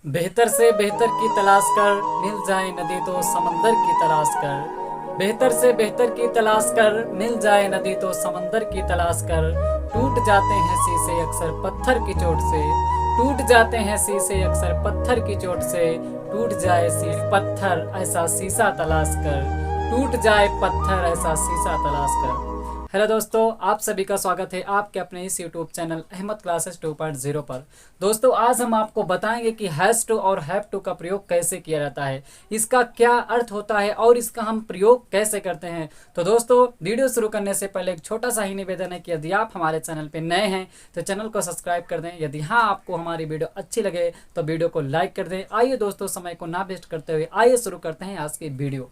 बेहतर से बेहतर की तलाश कर, मिल जाए नदी तो समंदर की तलाश कर। बेहतर से बेहतर की तलाश कर, मिल जाए नदी तो समंदर की तलाश कर। टूट जाते हैं शीशे अक्सर पत्थर की चोट से। टूट जाते हैं शीशे अक्सर पत्थर की चोट से। टूट जाए पत्थर ऐसा शीशा तलाश कर। टूट जाए पत्थर ऐसा शीशा तलाश कर। हेलो दोस्तों, आप सभी का स्वागत है आपके अपने इस यूट्यूब चैनल अहमद क्लासेस 2.0 पर। दोस्तों, आज हम आपको बताएंगे कि हैज़ टू और हैव टू का प्रयोग कैसे किया जाता है, इसका क्या अर्थ होता है और इसका हम प्रयोग कैसे करते हैं। तो दोस्तों, वीडियो शुरू करने से पहले एक छोटा सा ही निवेदन है कि यदि आप हमारे चैनल पर नए हैं तो चैनल को सब्सक्राइब कर दें। यदि हाँ, आपको हमारी वीडियो अच्छी लगे तो वीडियो को लाइक कर दें। आइए दोस्तों, समय को ना वेस्ट करते हुए आइए शुरू करते हैं आज की वीडियो।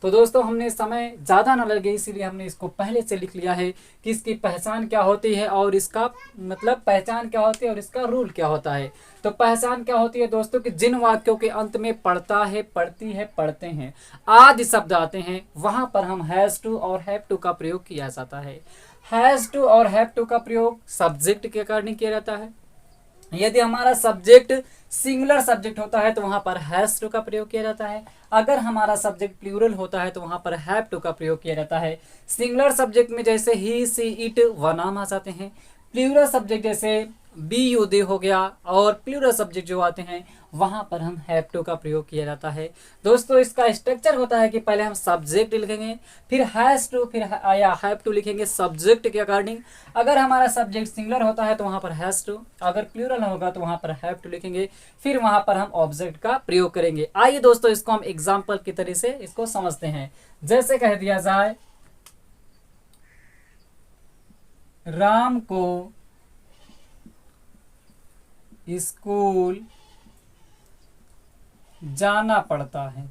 तो दोस्तों, हमने समय ज़्यादा ना लगे इसीलिए हमने इसको पहले से लिख लिया है कि इसकी पहचान क्या होती है और इसका मतलब पहचान क्या होती है और इसका रूल क्या होता है। तो पहचान क्या होती है दोस्तों कि जिन वाक्यों के अंत में पढ़ता है, पढ़ती है, पढ़ते हैं आदि शब्द आते हैं वहाँ पर हम हैज़ टू और हैव टू का प्रयोग किया जाता है। हैज़ टू और हैव टू का प्रयोग सब्जेक्ट के अकॉर्डिंग किया जाता है। यदि हमारा सब्जेक्ट सिंगुलर सब्जेक्ट होता है तो वहां पर हैज टू का प्रयोग किया जाता है। अगर हमारा सब्जेक्ट प्लूरल होता है तो वहां पर हैव टू का प्रयोग किया जाता है। सिंगुलर सब्जेक्ट में जैसे ही, सी, इट व नाम आ जाते हैं। प्लूरल सब्जेक्ट जैसे बी, यू, दे हो गया और प्लूरल सब्जेक्ट जो आते हैं वहां पर हम हैव टू का प्रयोग किया जाता है। दोस्तों, इसका स्ट्रक्चर होता है कि पहले हम सब्जेक्ट लिखेंगे, फिर हैज टू, फिर या हैव टू लिखेंगे सब्जेक्ट के अकॉर्डिंग। अगर हमारा सब्जेक्ट सिंगुलर होता है तो वहां पर हैज टू, अगर प्लूरल होगा तो वहां पर हैव टू लिखेंगे, फिर वहां पर हम ऑब्जेक्ट का प्रयोग करेंगे। आइए दोस्तों, इसको हम एग्जाम्पल की तरह से इसको समझते हैं। जैसे कह दिया जाए, राम को स्कूल जाना पड़ता है।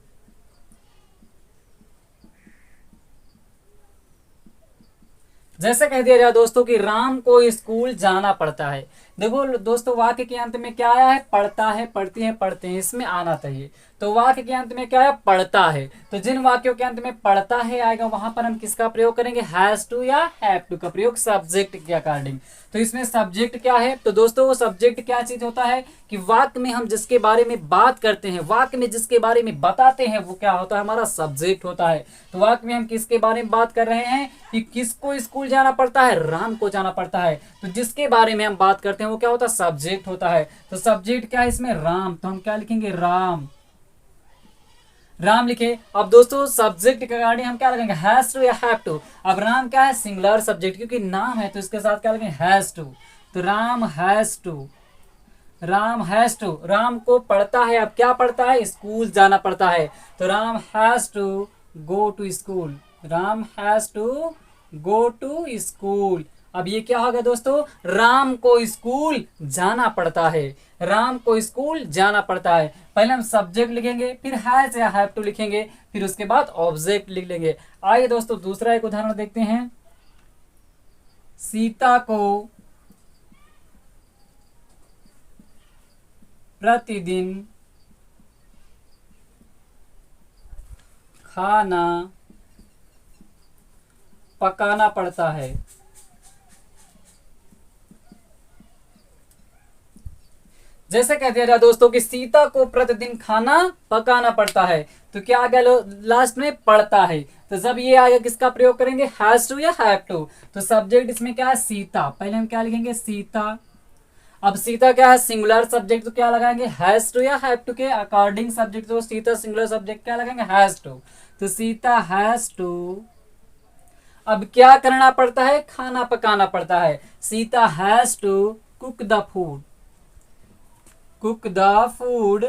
जैसे कह दिया जाए दोस्तों कि राम को स्कूल जाना पड़ता है। देखो दोस्तों, वाक्य के अंत में क्या आया है? पढ़ता है, पढ़ती है, पढ़ते हैं, इसमें आना चाहिए। तो वाक्य के अंत में क्या है? पढ़ता है। तो जिन वाक्यों के अंत में पढ़ता है आएगा वहां पर हम किसका प्रयोग करेंगे? हैज टू या हैव टू का प्रयोग सब्जेक्ट के अकॉर्डिंग। तो इसमें सब्जेक्ट क्या है? तो दोस्तों, वो सब्जेक्ट क्या चीज होता है कि वाक्य में हम जिसके बारे में बात करते हैं, वाक्य में जिसके बारे में बताते हैं वो क्या होता है? हमारा सब्जेक्ट होता है। तो वाक्य में हम किसके बारे में बात कर रहे हैं कि किसको स्कूल जाना पड़ता है? राम को जाना पड़ता है। तो जिसके बारे में हम बात करते हैं वो क्या होता है? सब्जेक्ट होता है। तो सब्जेक्ट क्या है इसमें? राम। तो हम क्या लिखेंगे? राम। राम लिखे। अब दोस्तों, सब्जेक्ट के अकॉर्डिंग हम क्या लगेंगे? हैज टू या हैव टू। अब राम क्या है? सिंगुलर सब्जेक्ट, क्योंकि नाम है तो इसके साथ क्या लगेंगे? Has to. तो Ram has to. Ram has to, Ram को पढ़ता है। अब क्या पढ़ता है? स्कूल जाना पड़ता है। तो Ram has to go to school. Ram has to go to school. अब ये क्या होगा दोस्तों? राम को स्कूल जाना पड़ता है। राम को स्कूल जाना पड़ता है। पहले हम सब्जेक्ट लिखेंगे, फिर हैज या हैव टू लिखेंगे, फिर उसके बाद ऑब्जेक्ट लिख लेंगे। आइए दोस्तों, दूसरा एक उदाहरण देखते हैं। सीता को प्रतिदिन खाना पकाना पड़ता है। जैसे कह दिया जाए दोस्तों कि सीता को प्रतिदिन खाना पकाना पड़ता है, तो क्या आ गया लास्ट में? पड़ता है। तो जब ये आएगा किसका प्रयोग करेंगे? हैज टू या हैव टू। तो सब्जेक्ट इसमें क्या है? सीता। पहले हम क्या लिखेंगे? सीता। अब सीता क्या है? सिंगुलर सब्जेक्ट, तो क्या लगाएंगे? हैज टू या हैव टू के अकॉर्डिंग सब्जेक्ट। तो सीता सिंगुलर सब्जेक्ट क्या लगाएंगे? Has to. तो सीता हैज टू। अब क्या करना पड़ता है? खाना पकाना पड़ता है। Sita has to cook the food. Cook the food.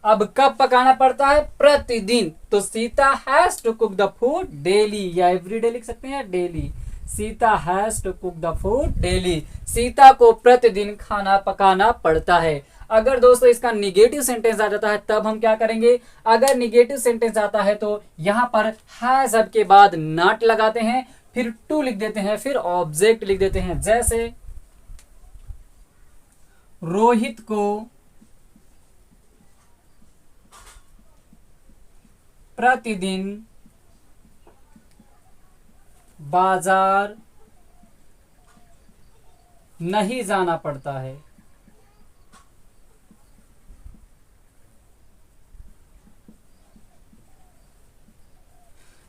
अब कब पकाना पड़ता है? प्रतिदिन। तो Sita has to cook the food daily, या एवरीडे लिख सकते हैं, daily. Sita has to cook the food daily. Sita को प्रतिदिन खाना पकाना पड़ता है। अगर दोस्तों इसका निगेटिव सेंटेंस आ जाता है तब हम क्या करेंगे? अगर निगेटिव सेंटेंस आता है तो यहां पर हैज अब के बाद नॉट लगाते हैं, फिर टू लिख देते हैं, फिर ऑब्जेक्ट लिख देते हैं। जैसे रोहित को प्रतिदिन बाजार नहीं जाना पड़ता है।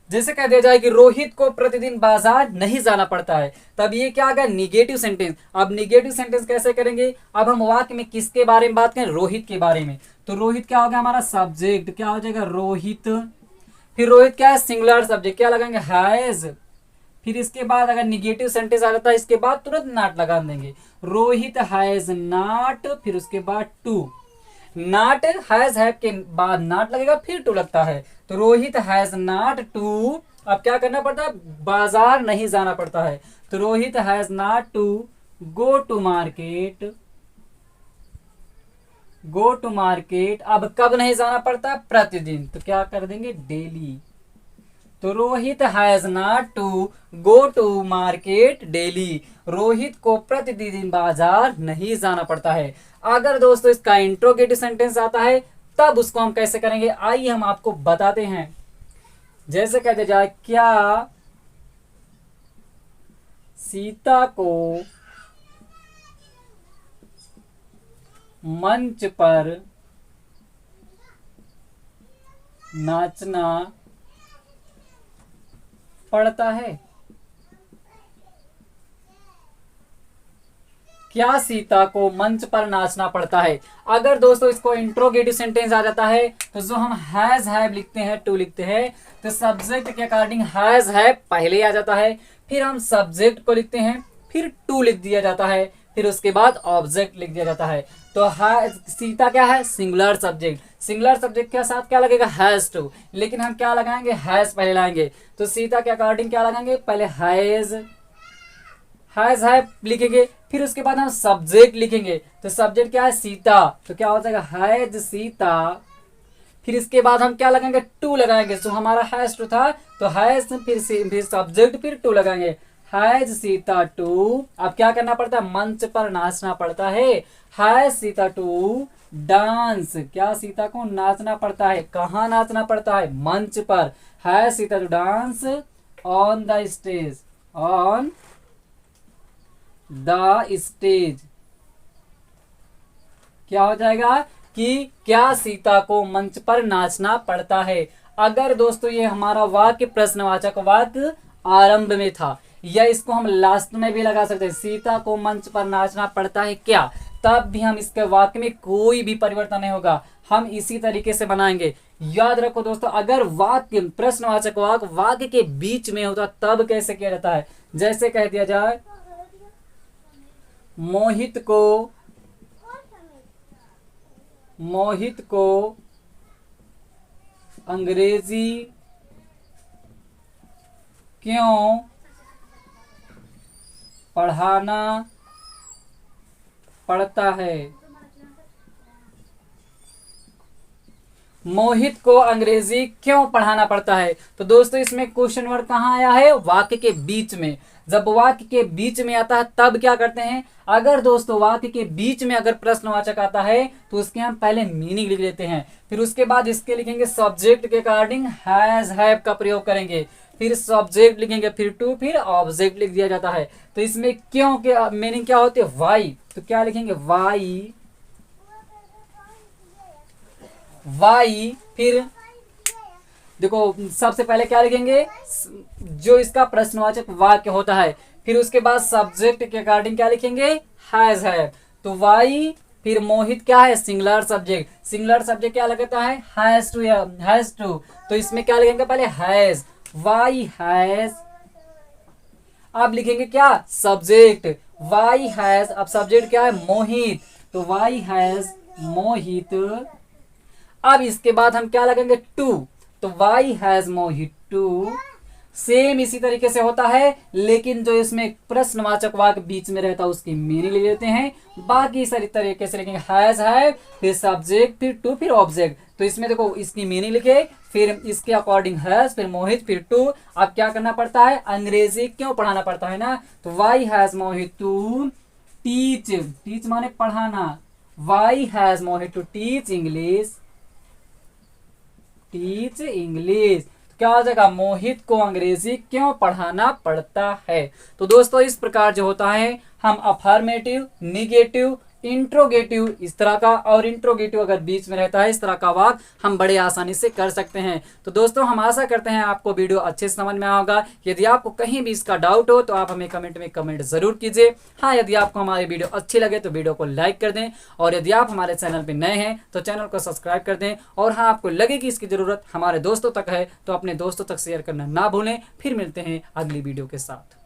जैसे कह दिया जाए कि रोहित को प्रतिदिन बाजार नहीं जाना पड़ता है, तब ये क्या आ गया, निगेटिव सेंटेंस। अब निगेटिव सेंटेंस कैसे करेंगे, अब हम वाक्य में किसके बारे में बात करें, रोहित के बारे में। तो रोहित क्या हो गया हमारा सब्जेक्ट, क्या हो जाएगा रोहित, फिर रोहित क्या है सिंगुलर सब्जेक्ट, क्या लगाएंगे हैज, फिर इसके बाद अगर निगेटिव सेंटेंस आ जाता है इसके बाद तुरंत नॉट लगा देंगे, रोहित हैज नॉट, फिर उसके बाद टू, नॉट हैज हैव के बाद नॉट लगेगा फिर टू लगता है, तो रोहित हैज नॉट टू, अब क्या करना पड़ता है, बाजार नहीं जाना पड़ता है, तो Rohit has not to go to market, go to market. अब कब नहीं जाना पड़ता, प्रतिदिन, तो क्या कर देंगे डेली, तो Rohit has not to go to market daily, Rohit को प्रतिदिन बाजार नहीं जाना पड़ता है। अगर दोस्तों इसका इंट्रोगेटिव सेंटेंस आता है तब उसको हम कैसे करेंगे, आइए हम आपको बताते हैं। जैसे कहते जाए, क्या सीता को मंच पर नाचना पड़ता है, क्या सीता को मंच पर नाचना पड़ता है। अगर दोस्तों इसको इंट्रोगेटिव सेंटेंस आ जाता है तो जो हम हैज हैव लिखते हैं, टू लिखते हैं, तो सब्जेक्ट के अकॉर्डिंग हैज हैव पहले आ जाता है, फिर हम सब्जेक्ट को लिखते हैं, फिर टू लिख दिया जाता है, फिर उसके बाद ऑब्जेक्ट लिख दिया जाता है। तो सीता क्या है सिंगुलर सब्जेक्ट, सिंगुलर सब्जेक्ट के साथ क्या लगेगा हैज टू, लेकिन हम क्या लगाएंगे हैज पहले लाएंगे, तो सीता के अकॉर्डिंग क्या लगाएंगे, पहले हैज हैव लिखेंगे, फिर उसके बाद हम सब्जेक्ट लिखेंगे, तो सब्जेक्ट क्या है सीता, तो क्या हो जाएगा हैज सीता, फिर इसके बाद हम क्या लगाएंगे टू लगाएंगे, तो हमारा हैज टू था तो हैज, फिर सब्जेक्ट, फिर टू लगाएंगे, हैज सीता टू। अब क्या करना पड़ता है, मंच पर नाचना पड़ता है, हैज सीता टू डांस, क्या सीता को नाचना पड़ता है, कहाँ नाचना पड़ता है, मंच पर, has Sita to dance on the stage, on the stage. क्या हो जाएगा कि क्या सीता को मंच पर नाचना पड़ता है। अगर दोस्तों ये हमारा वाक्य प्रश्नवाचक वाक्य आरंभ में था, या इसको हम लास्ट में भी लगा सकते हैं, सीता को मंच पर नाचना पड़ता है क्या, तब भी हम इसके वाक्य में कोई भी परिवर्तन नहीं होगा, हम इसी तरीके से बनाएंगे। याद रखो दोस्तों, अगर वाक्य प्रश्नवाचक वाक्य के बीच में होता तब कैसे किया जाता है, जैसे कह दिया जाए मोहित को अंग्रेजी क्यों पढ़ाना पड़ता है, मोहित को अंग्रेजी क्यों पढ़ाना पड़ता है। तो दोस्तों इसमें क्वेश्चन वर्ड कहाँ आया है, वाक्य के बीच में। जब वाक्य के बीच में आता है तब क्या करते हैं, अगर दोस्तों वाक्य के बीच में अगर प्रश्नवाचक आता है तो उसके हम पहले मीनिंग लिख लेते हैं, फिर उसके बाद इसके लिखेंगे सब्जेक्ट के अकॉर्डिंग हैज हैव का प्रयोग करेंगे, फिर सब्जेक्ट लिखेंगे, फिर टू, फिर ऑब्जेक्ट लिख दिया जाता है। तो इसमें क्यों के मीनिंग क्या होती है, वाई, तो क्या लिखेंगे वाई, वाई, फिर देखो सबसे पहले क्या लिखेंगे, जो इसका प्रश्नवाचक वाक्य होता है, फिर उसके बाद सब्जेक्ट के अकॉर्डिंग क्या लिखेंगे हैज है, तो वाई, फिर मोहित क्या है सिंगुलर सब्जेक्ट, सिंगुलर सब्जेक्ट क्या लगता है हैज टू, हैज टू, तो इसमें क्या लिखेंगे पहले हैज, वाई हैज। अब लिखेंगे क्या सब्जेक्ट, वाई हैज, अब सब्जेक्ट क्या है मोहित, तो वाई हैज मोहित। अब इसके बाद हम क्या लगेंगे टू, तो why has Mohit to. Same इसी तरीके से होता है, लेकिन जो इसमें प्रश्नवाचक वाक्य बीच में रहता है उसकी मीनिंग ले लेते हैं। बाकी सारी तरीके से लिखेंगे हैज है, फिर सब्जेक्ट, फिर टू, फिर ऑब्जेक्ट। तो इसमें देखो इसकी मीनिंग लिखे, फिर इसके अकॉर्डिंग हैज, फिर मोहित, फिर टू। अब क्या करना पड़ता है, अंग्रेजी क्यों पढ़ाना पड़ता है ना, तो why has Mohit to teach, teach माने पढ़ाना, why has Mohit to teach English, teach English. क्या हो जाएगा, मोहित को अंग्रेजी क्यों पढ़ाना पड़ता है। तो दोस्तों इस प्रकार जो होता है हम अफर्मेटिव, निगेटिव इंट्रोगेटिव इस तरह का, और इंट्रोगेटिव अगर बीच में रहता है इस तरह का वाक्य, हम बड़े आसानी से कर सकते हैं। तो दोस्तों हम आशा करते हैं आपको वीडियो अच्छे से समझ में आया होगा। यदि आपको कहीं भी इसका डाउट हो तो आप हमें कमेंट में कमेंट जरूर कीजिए। हाँ, यदि आपको हमारी वीडियो अच्छी लगे तो वीडियो को लाइक कर दें, और यदि आप हमारे चैनल पर नए हैं तो चैनल को सब्सक्राइब कर दें। और हाँ, आपको लगे कि इसकी ज़रूरत हमारे दोस्तों तक है तो अपने दोस्तों तक शेयर करना ना भूलें। फिर मिलते हैं अगली वीडियो के साथ।